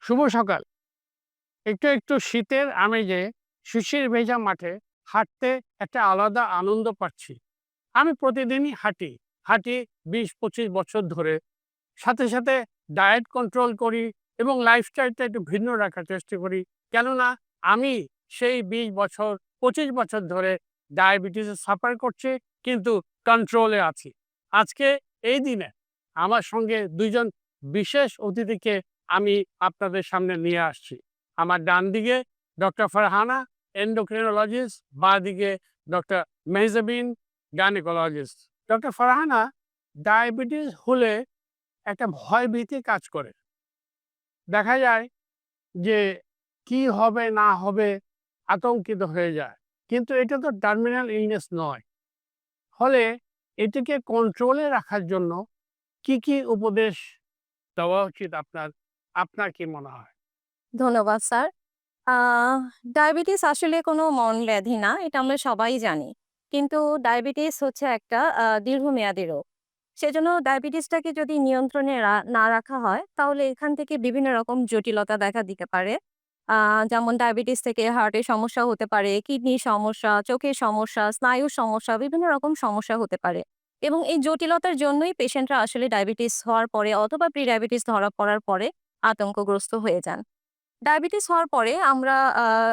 শুভ সকাল। একটু শীতের আমেজে শিশির ভেজা মাঠে হাঁটতে একটা আলাদা আনন্দ পাচ্ছি। আমি প্রতিদিনই হাঁটি ২০-২৫ বছর ধরে। সাথে ডায়েট কন্ট্রোল করি এবং লাইফস্টাইলটা একটু ভিন্ন রাখার চেষ্টা করি। কেননা আমি সেই ২০ বছর ২৫ বছর ধরে ডায়াবেটিসে সাফার করছি, কিন্তু কন্ট্রোলে আছি। আজকে এই দিনে আমার সঙ্গে ২ জন বিশেষ অতিথিকে আমি আপনাদের সামনে নিয়ে আসছি। আমার ডান দিকে ডক্টর ফারহানা, এন্ডোক্রিনোলজিস্ট, বাঁদিকে doctor Mehjabin, gynaecologist. Doctor Farhana, diabetes হলে একটা ভয়ভীতি কাজ করে। দেখা যায় যে কি হবে না হবে আতঙ্কিত হয়ে যায়। কিন্তু এটা তো টার্মিনাল ইলনেস নয়। ফলে এটিকে কন্ট্রোলে রাখার জন্য কি উপদেশ দেওয়া উচিত আপনার? আপনার কি মনে হয়? ধন্যবাদ স্যার। আহ ডায়াবেটিস আসলে কোনো মরণ ব্যাধি না, এটা আমরা সবাই জানি। কিন্তু ডায়াবেটিস হচ্ছে একটা দীর্ঘমেয়াদী রোগ। সেজন্য ডায়াবেটিসটাকে যদি নিয়ন্ত্রণে না রাখা হয়, তাহলে এখান থেকে বিভিন্ন রকম জটিলতা দেখা দিতে পারে। যেমন ডায়াবেটিস থেকে হার্টের সমস্যা হতে পারে, কিডনির সমস্যা, চোখের সমস্যা, স্নায়ুর সমস্যা, বিভিন্ন রকম সমস্যা হতে পারে। এবং এই জটিলতার জন্যই পেশেন্টরা আসলে ডায়াবেটিস হওয়ার পরে অথবা প্রি ডায়াবেটিস ধরা পড়ার পরে আতঙ্কগ্রস্ত হয়ে যান। ডায়াবেটিস হওয়ার পরে আমরা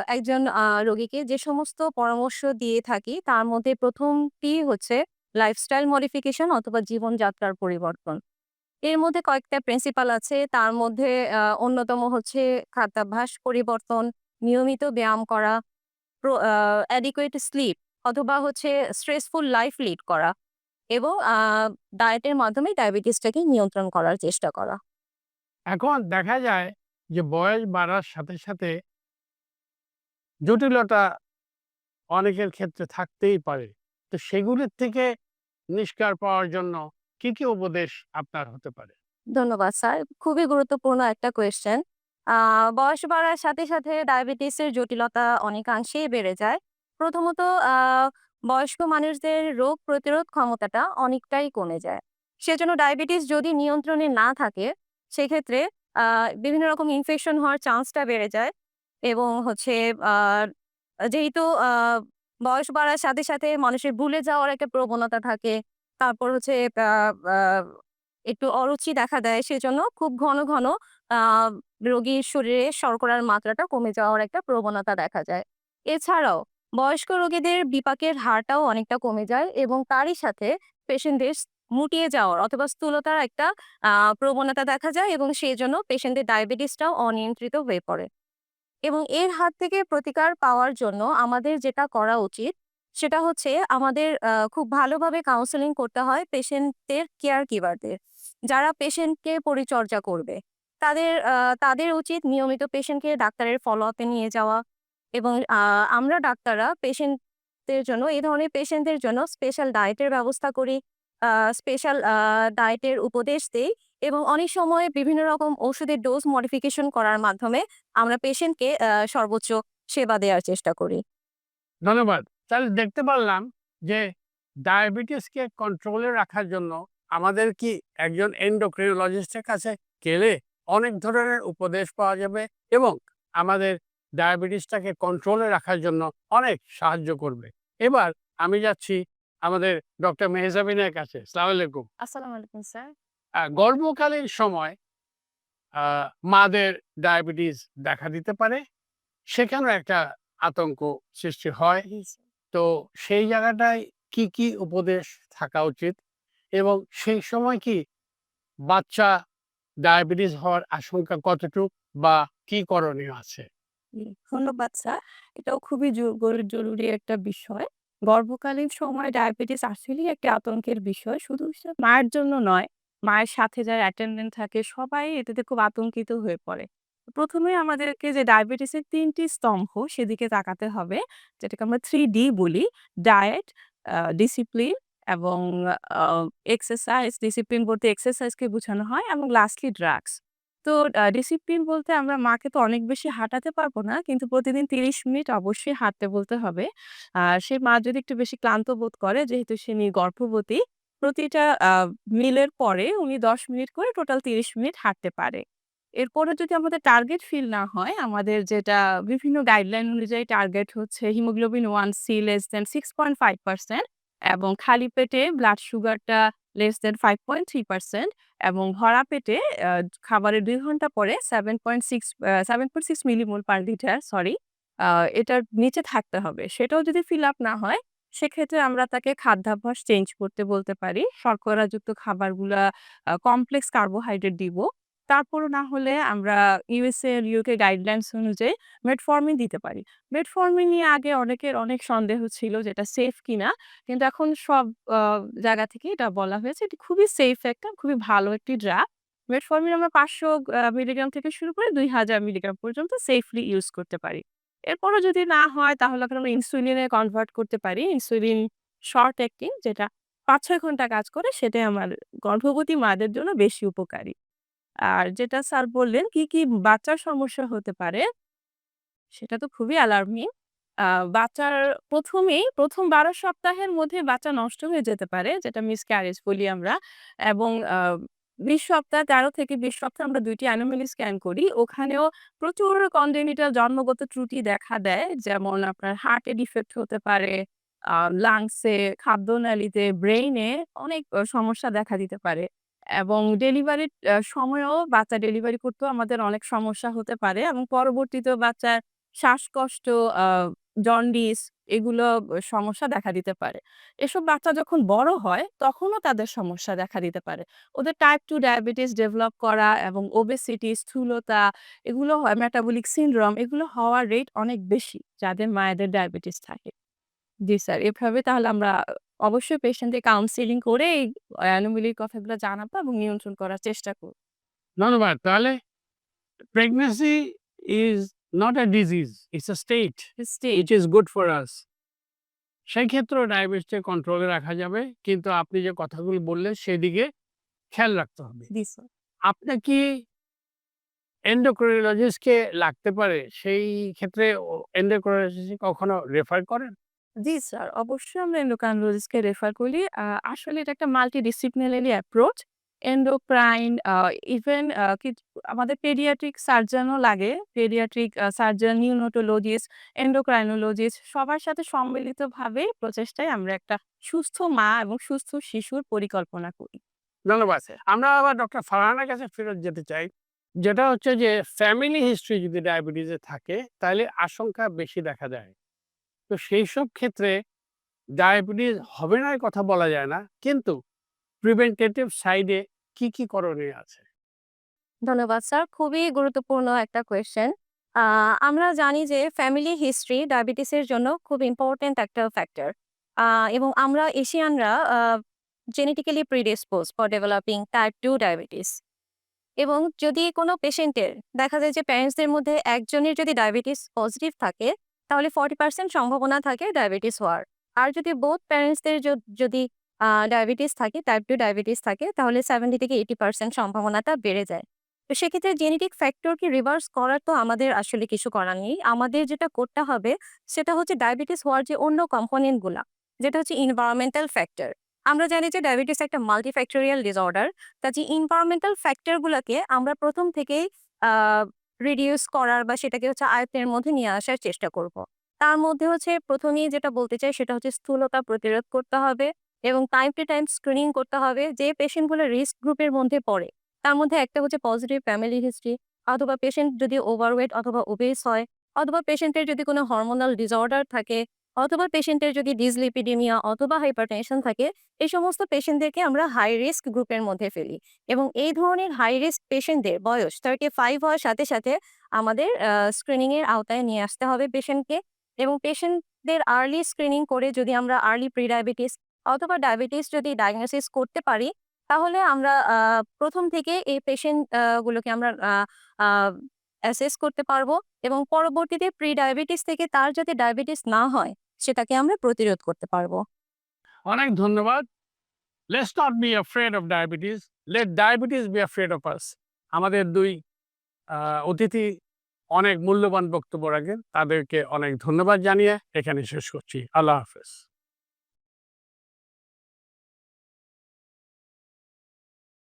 একজন রোগীকে যে সমস্ত পরামর্শ দিয়ে থাকি, তার মধ্যে ১ম টি হচ্ছে লাইফস্টাইল মডিফিকেশন অথবা জীবনযাত্রার পরিবর্তন। এর মধ্যে কয়েকটা প্রিন্সিপাল আছে। তার মধ্যে অন্যতম হচ্ছে খাদ্যাভ্যাস পরিবর্তন, নিয়মিত ব্যায়াম করা, প্র আ অ্যাডিকুয়েট স্লিপ অথবা হচ্ছে স্ট্রেসফুল লাইফ লিড করা এবং ডায়েটের মাধ্যমে ডায়াবেটিসটাকে নিয়ন্ত্রণ করার চেষ্টা করা। এখন দেখা যায় যে বয়স বাড়ার সাথে জটিলতা অনেকের ক্ষেত্রে থাকতেই পারে। তো সেগুলির থেকে নিষ্কার পাওয়ার জন্য কি উপদেশ আপনার হতে পারে? ধন্যবাদ স্যার। খুবই গুরুত্বপূর্ণ একটা কোয়েশ্চেন। আ বয়স বাড়ার সাথে ডায়াবেটিসের জটিলতা অনেকাংশেই বেড়ে যায়। প্রথমত আ বয়স্ক মানুষদের রোগ প্রতিরোধ ক্ষমতাটা অনেকটাই কমে যায়। সেজন্য ডায়াবেটিস যদি নিয়ন্ত্রণে না থাকে, সেক্ষেত্রে আ বিভিন্ন রকম ইনফেকশন হওয়ার চান্সটা বেড়ে যায় এবং হচ্ছে আ যেহেতু বয়স বাড়ার সাথে মানুষের ভুলে যাওয়ার একটা প্রবণতা থাকে। তারপর হচ্ছে আ আ একটু অরুচি দেখা দেয়। সেজন্য খুব ঘন আ রোগীর শরীরে শর্করার মাত্রাটা কমে যাওয়ার একটা প্রবণতা দেখা যায়। এছাড়াও বয়স্ক রোগীদের বিপাকের হারটাও অনেকটা কমে যায় এবং তারই সাথে পেশেন্টদের মুটিয়ে যাওয়ার অথবা স্থূলতার একটা আ প্রবণতা দেখা যায় এবং সেজন্য পেশেন্টদের ডায়াবেটিসটাও অনিয়ন্ত্রিত হয়ে পড়ে। এবং এর হাত থেকে প্রতিকার পাওয়ার জন্য আমাদের যেটা করা উচিত, সেটা হচ্ছে আমাদের খুব ভালোভাবে কাউন্সেলিং করতে হয় পেশেন্টদের কেয়ার গিভারদের। যারা পেশেন্টকে পরিচর্যা করবে। তাদের তাদের উচিত নিয়মিত পেশেন্টকে ডাক্তারের ফলো-আপ এ নিয়ে যাওয়া এবং আমরা ডাক্তাররা পেশেন্টদের জন্য এই ধরনের পেশেন্টদের জন্য স্পেশাল ডায়েটের ব্যবস্থা করি। স্পেশাল ডায়েটের উপদেশ দেই এবং অনেক সময় বিভিন্ন রকম ওষুধের ডোজ মডিফিকেশন করার মাধ্যমে আমরা পেশেন্টকে সর্বোচ্চ সেবা দেওয়ার চেষ্টা করি। ধন্যবাদ। তাহলে দেখতে পারলাম যে ডায়াবেটিসকে কন্ট্রোলে রাখার জন্য আমাদের কি একজন এন্ডোক্রিনোলজিস্টের কাছে গেলে অনেক ধরনের উপদেশ পাওয়া যাবে এবং আমাদের ডায়াবেটিসটাকে কন্ট্রোলে রাখার জন্য অনেক সাহায্য করবে। এবার আমি যাচ্ছি আমাদের ডক্টর মেহজাবিনের কাছে। আসসালামু আলাইকুম। আসসালামু আলাইকুম স্যার। গর্ভকালীন সময় আ মাদের ডায়াবেটিস দেখা দিতে পারে। সেখানেও একটা আতঙ্ক সৃষ্টি হয়। জি, জি। তো সেই জায়গাটায় কি উপদেশ থাকা উচিত? এবং সেই সময় কি বাচ্চা ডায়াবেটিস হওয়ার আশঙ্কা কতটুক বা কি করণীয় আছে? ধন্যবাদ স্যার। এটাও খুবই জরুরি একটা বিষয়। গর্ভকালীন সময় ডায়াবেটিস আসলেই একটা আতঙ্কের বিষয়। শুধু মায়ের জন্য নয়, মায়ের সাথে যারা অ্যাটেন্ডেন্ট থাকে সবাই এটাতে খুব আতঙ্কিত হয়ে পড়ে। ১ম এ আমাদেরকে যে ডায়াবেটিসের ৩ টি স্তম্ভ সেদিকে তাকাতে হবে। যেটাকে আমরা 3D বলি। ডায়েট, ডিসিপ্লিন এবং আ এক্সারসাইজ। ডিসিপ্লিন বলতে এক্সারসাইজকে বোঝানো হয় এবং লাস্টলি ড্রাগস। তো ডিসিপ্লিন বলতে আমরা মাকে তো অনেক বেশি হাঁটাতে পারবো না। কিন্তু প্রতিদিন ৩০ মিনিট অবশ্যই হাঁটতে বলতে হবে। আর সে মা যদি একটু বেশি ক্লান্ত বোধ করে যেহেতু সে গর্ভবতী, প্রতিটা মিলের পরে উনি ১০ মিনিট করে টোটাল ৩০ মিনিট হাঁটতে পারে। এরপরে যদি আমাদের টার্গেট ফিল না হয়, আমাদের যেটা বিভিন্ন গাইডলাইন অনুযায়ী টার্গেট হচ্ছে হিমোগ্লোবিন 1c লেস দ্যান 6.5% এবং খালি পেটে ব্লাড সুগারটা লেস দ্যান 5.3% এবং ভরা পেটে আ খাবারের ২ ঘন্টা পরে 7.6 মিলিমোল পার লিটার আ এটার নিচে থাকতে হবে। সেটাও যদি ফিল আপ না হয়, সেক্ষেত্রে আমরা তাকে খাদ্যাভ্যাস চেঞ্জ করতে বলতে পারি। শর্করাযুক্ত খাবারগুলা কমপ্লেক্স কার্বোহাইড্রেট দিব। তারপরও না হলে আমরা ইউএসএ, ইউকে গাইডলাইনস অনুযায়ী মেটফর্মিন দিতে পারি। মেটফর্মিন নিয়ে আগে অনেকের অনেক সন্দেহ ছিল যে এটা সেফ কিনা। কিন্তু এখন সব আ জায়গা থেকে এটা বলা হয়েছে এটি খুবই সেফ খুবই ভালো একটি ড্রাগ। মেটফর্মিন আমরা ৫০০ মিলিগ্রাম থেকে শুরু করে ২০০০ মিলিগ্রাম পর্যন্ত সেফলি ইউজ করতে পারি। এরপরও যদি না হয় তাহলে আমরা ইনসুলিনে কনভার্ট করতে পারি। ইনসুলিন শর্ট অ্যাক্টিং যেটা ৫-৬ ঘন্টা কাজ করে সেটাই আমার গর্ভবতী মাদের জন্য বেশি উপকারী। আর যেটা স্যার বললেন কি বাচ্চার সমস্যা হতে পারে, সেটা তো খুবই অ্যালার্মিং। আ বাচ্চার ১ম ১২ সপ্তাহের মধ্যে বাচ্চা নষ্ট হয়ে যেতে পারে, যেটা মিসক্যারেজ বলি আমরা। এবং ২০ সপ্তাহ ১৩ থেকে ২০ সপ্তাহ আমরা ২ টি অ্যানোমালি স্ক্যান করি। ওখানেও প্রচুর কনজেনিটাল জন্মগত ত্রুটি দেখা দেয়। যেমন আপনার হার্টে ডিফেক্ট হতে পারে, আ লাংসে, খাদ্যনালীতে, ব্রেইনে অনেক সমস্যা দেখা দিতে পারে। এবং ডেলিভারির সময়েও বাচ্চা ডেলিভারি করতেও আমাদের অনেক সমস্যা হতে পারে এবং পরবর্তীতেও বাচ্চার শ্বাসকষ্ট, আ জন্ডিস এগুলো সমস্যা দেখা দিতে পারে। এসব বাচ্চা যখন বড় হয় তখনও তাদের সমস্যা দেখা দিতে পারে। ওদের টাইপ 2 ডায়াবেটিস ডেভেলপ করা এবং ওবেসিটি, স্থূলতা এগুলো হয়, মেটাবলিক সিনড্রোম এগুলো হওয়ার রেট অনেক বেশি যাদের মায়েদের ডায়াবেটিস থাকে। জি স্যার, এভাবে তাহলে আমরা অবশ্যই পেশেন্টদের কাউন্সেলিং করে এই অ্যানোমালির কথাগুলো জানাবো এবং নিয়ন্ত্রণ করার চেষ্টা করব। ধন্যবাদ। তাহলে pregnancy is not a disease, it's a state stage which is good for us. সেই ক্ষেত্রেও ডায়াবেটিসকে কন্ট্রোলে রাখা যাবে। কিন্তু আপনি যে কথাগুলো বললেন সেদিকে খেয়াল রাখতে হবে। জি স্যার। আপনার কি এন্ডোক্রিনোলজিস্টকে লাগতে পারে? সেই ক্ষেত্রে এন্ডোক্রিনোলজিস্ট কখনো রেফার করেন? জি স্যার, অবশ্যই আমরা এন্ডোক্রাইনোলজিস্টকে রেফার করি। আসলে এটা একটা মাল্টিডিসিপ্লিনারি অ্যাপ্রোচ। এন্ডোক্রাইন ইভেন আমাদের পেডিয়াট্রিক সার্জনও লাগে। পেডিয়াট্রিক সার্জন, নিউনোটোলজিস্ট, এন্ডোক্রাইনোলজিস্ট সবার সাথে সম্মিলিতভাবে প্রচেষ্টায় আমরা একটা সুস্থ মা এবং সুস্থ শিশুর পরিকল্পনা করি। ধন্যবাদ। আমরা আবার ডক্টর ফারহানার কাছে ফেরত যেতে চাই। যেটা হচ্ছে যে ফ্যামিলি হিস্ট্রি যদি ডায়াবেটিসের থাকে তাহলে আশঙ্কা বেশি দেখা যায়। তো সেইসব ক্ষেত্রে ডায়াবেটিস হবে না এ কথা বলা যায় না। কিন্তু প্রিভেন্টেটিভ সাইডে কি করণীয় আছে? ধন্যবাদ স্যার। খুবই গুরুত্বপূর্ণ একটা কোয়েশ্চেন। আমরা জানি যে ফ্যামিলি হিস্ট্রি ডায়াবেটিসের জন্য খুব ইম্পোর্টেন্ট একটা ফ্যাক্টর। এবং আমরা এশিয়ানরা genetically predispose for developing type 2 diabetes. এবং যদি কোনো পেশেন্টের দেখা যায় যে প্যারেন্টসদের মধ্যে একজনের যদি ডায়াবেটিস পজিটিভ থাকে, তাহলে 40% সম্ভাবনা থাকে ডায়াবেটিস হওয়ার। আর যদি বোথ প্যারেন্টসদের যদি ডায়াবেটিস থাকে, টাইপ 2 ডায়াবেটিস থাকে, তাহলে 70 থেকে 80% সম্ভাবনাটা বেড়ে যায়। তো সেক্ষেত্রে জেনেটিক ফ্যাক্টরকে রিভার্স করার তো আমাদের আসলে কিছু করার নেই। আমাদের যেটা করতে হবে সেটা হচ্ছে ডায়াবেটিস হওয়ার যে অন্য কম্পোনেন্ট গুলা, যেটা হচ্ছে এনভায়রনমেন্টাল ফ্যাক্টর। আমরা জানি যে ডায়াবেটিস একটা মাল্টিফ্যাক্টোরিয়াল ডিসঅর্ডার। কাজে এনভায়রনমেন্টাল ফ্যাক্টর গুলাকে আমরা প্রথম থেকেই রিডিউস করার বা সেটাকে হচ্ছে আয়ত্তের মধ্যে নিয়ে আসার চেষ্টা করব। তার মধ্যে হচ্ছে প্রথমেই যেটা বলতে চাই সেটা হচ্ছে স্থূলতা প্রতিরোধ করতে হবে এবং টাইম টু টাইম স্ক্রিনিং করতে হবে। যে পেশেন্টগুলো রিস্ক গ্রুপের মধ্যে পড়ে, তার মধ্যে একটা হচ্ছে পজিটিভ ফ্যামিলি হিস্ট্রি, অথবা পেশেন্ট যদি ওভারওয়েট অথবা ওবেস হয়, অথবা পেশেন্টের যদি কোনো হরমোনাল ডিসঅর্ডার থাকে, অথবা পেশেন্টের যদি ডিসলিপিডেমিয়া অথবা হাইপারটেনশন থাকে, এই সমস্ত পেশেন্টদেরকে আমরা হাই রিস্ক গ্রুপের মধ্যে ফেলি। এবং এই ধরনের হাই রিস্ক পেশেন্টদের বয়স 35 হওয়ার সাথে সাথে আমাদের স্ক্রিনিং এর আওতায় নিয়ে আসতে হবে পেশেন্টকে। এবং পেশেন্টদের আর্লি স্ক্রিনিং করে যদি আমরা আর্লি প্রি ডায়াবেটিস অথবা ডায়াবেটিস যদি ডায়াগনোসিস করতে পারি, তাহলে আমরা প্রথম থেকে এই পেশেন্ট গুলোকে আমরা অ্যাসেস করতে পারবো এবং পরবর্তীতে প্রি ডায়াবেটিস থেকে তার যাতে ডায়াবেটিস না হয় সেটাকে আমরা প্রতিরোধ করতে পারবো। অনেক ধন্যবাদ। Let's not be afraid of diabetes. Let diabetes be afraid of us. আমাদের ২ অতিথি অনেক মূল্যবান বক্তব্য রাখেন। তাদেরকে অনেক ধন্যবাদ জানিয়ে এখানে শেষ করছি। আল্লাহ হাফেজ।